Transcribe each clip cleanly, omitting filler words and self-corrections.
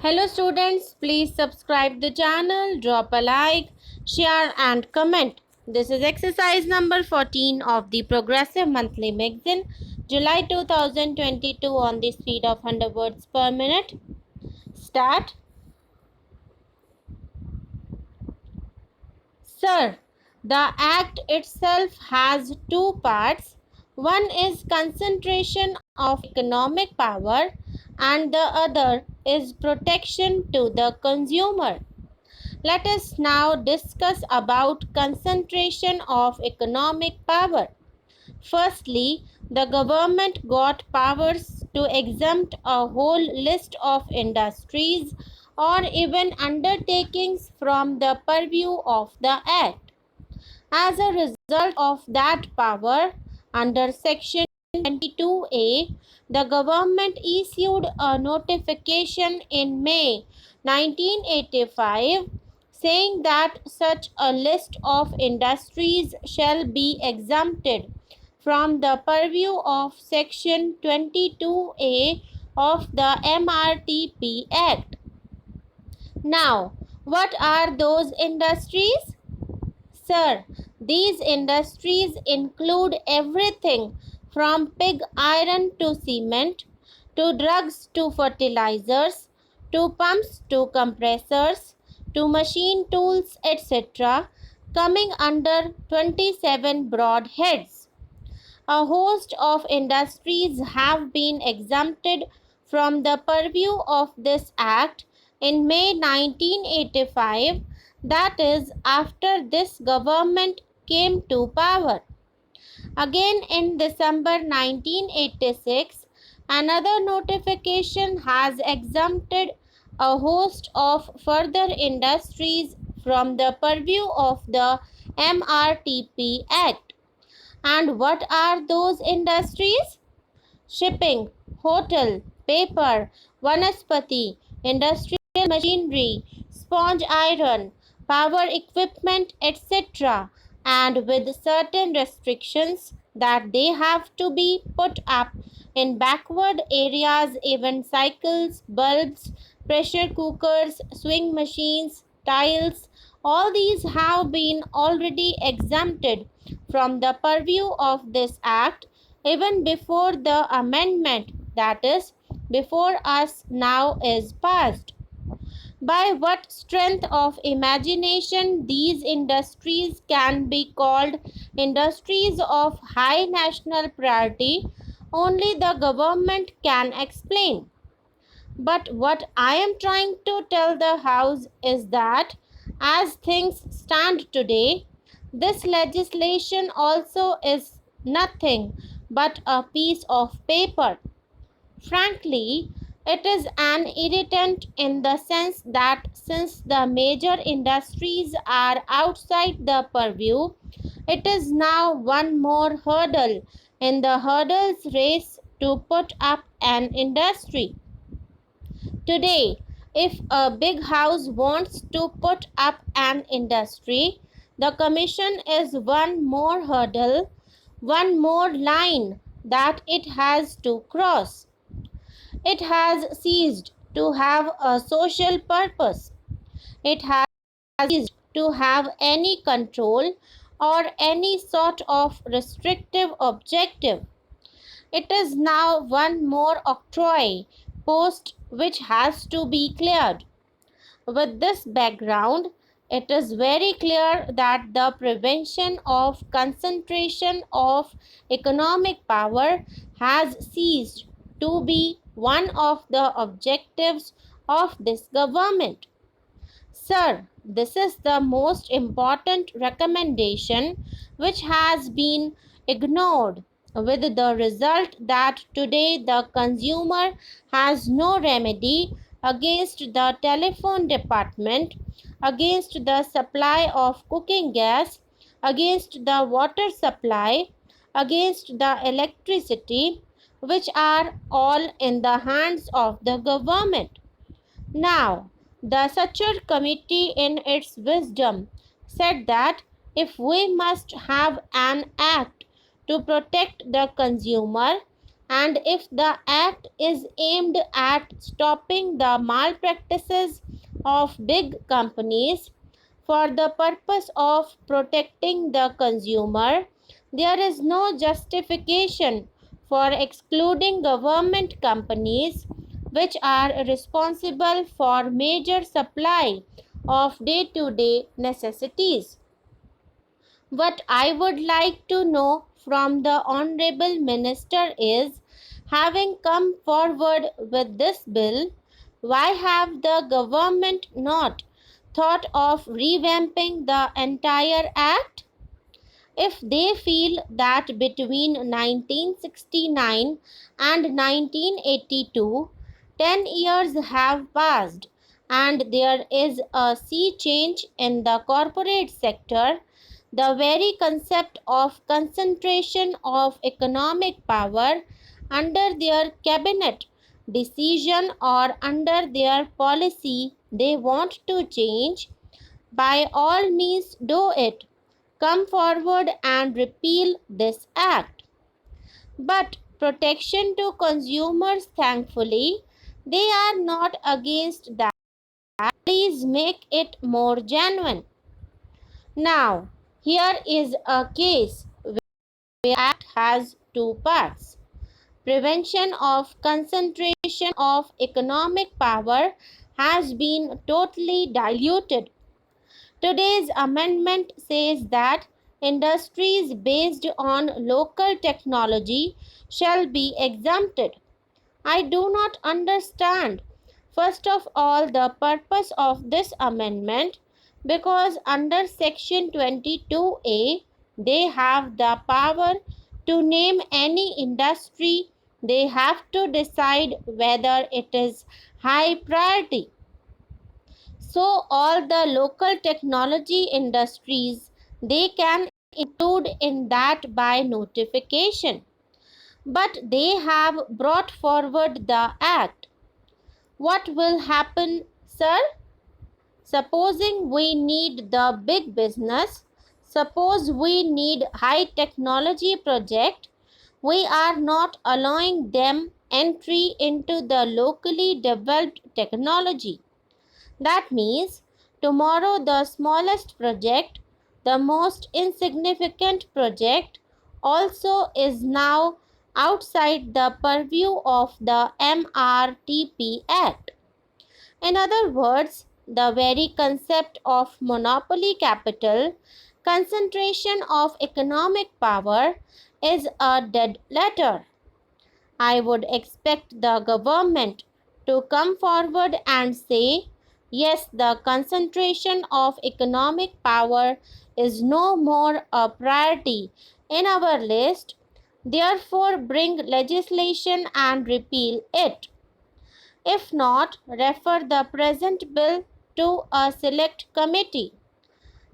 Hello students, please subscribe the channel, drop a like, share and comment. This is exercise number 14 of the Progressive Monthly Magazine, July 2022 on the speed of 100 words per minute. Start. Sir, the act itself has two parts. One is concentration of economic power and the other is protection to the consumer. Let us now discuss about concentration of economic power. Firstly, the government got powers to exempt a whole list of industries or even undertakings from the purview of the Act. As a result of that power, under Section 22A, the government issued a notification in May 1985 saying that such a list of industries shall be exempted from the purview of Section 22A of the MRTP Act. Now, what are those industries? Sir, these industries include everything from pig iron to cement, to drugs to fertilizers, to pumps to compressors, to machine tools, etc., coming under 27 broad heads. A host of industries have been exempted from the purview of this Act in May 1985, that is, after this government came to power. Again in December 1986, another notification has exempted a host of further industries from the purview of the MRTP Act. And what are those industries? Shipping, hotel, paper, vanaspati, industrial machinery, sponge iron, power equipment, etc., and with certain restrictions that they have to be put up in backward areas, even cycles, bulbs, pressure cookers, swing machines, tiles, all these have been already exempted from the purview of this Act even before the amendment, that is, before us now, is passed. By what strength of imagination these industries can be called industries of high national priority, only the government can explain. But what I am trying to tell the House is that as things stand today, this legislation also is nothing but a piece of paper. Frankly, it is an irritant in the sense that since the major industries are outside the purview, it is now one more hurdle in the hurdles race to put up an industry. Today, if a big house wants to put up an industry, the commission is one more hurdle, one more line that it has to cross. It has ceased to have a social purpose. It has ceased to have any control or any sort of restrictive objective. It is now one more octroi post which has to be cleared. With this background, it is very clear that the prevention of concentration of economic power has ceased to be one of the objectives of this government. Sir, this is the most important recommendation which has been ignored, with the result that today the consumer has no remedy against the telephone department, against the supply of cooking gas, against the water supply, against the electricity, which are all in the hands of the government. Now, the Sachar committee, in its wisdom, said that if we must have an act to protect the consumer, And if the act is aimed at stopping the malpractices of big companies for the purpose of protecting the consumer, there is no justification for excluding government companies which are responsible for major supply of day-to-day necessities. What I would like to know from the Honorable Minister is, having come forward with this bill, why have the government not thought of revamping the entire act? If they feel that between 1969 and 1982, 10 years have passed and there is a sea change in the corporate sector, the very concept of concentration of economic power under their cabinet decision or under their policy they want to change, by all means do it. Come forward and repeal this act. But protection to consumers, thankfully, they are not against that. Please make it more genuine. Now, here is a case where the act has two parts. Prevention of concentration of economic power has been totally diluted. Today's amendment says that industries based on local technology shall be exempted. I do not understand, first of all, the purpose of this amendment, because under Section 22A they have the power to name any industry. They have to decide whether it is high priority. So all the local technology industries, they can include in that by notification. But they have brought forward the act. What will happen, sir? Supposing we need the big business, suppose we need high technology project, we are not allowing them entry into the locally developed technology. That means tomorrow the smallest project, the most insignificant project, also is now outside the purview of the MRTP Act. In other words, the very concept of monopoly capital, concentration of economic power, is a dead letter. I would expect the government to come forward and say, yes, the concentration of economic power is no more a priority in our list, therefore bring legislation and repeal it. If not, refer the present bill to a select committee.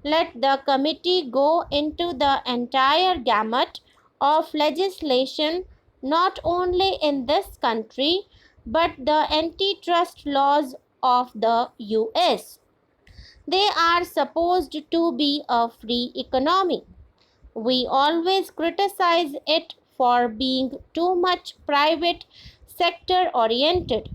Let the committee go into the entire gamut of legislation, not only in this country but the antitrust laws of the US. They are supposed to be a free economy. We always criticize it for being too much private sector oriented.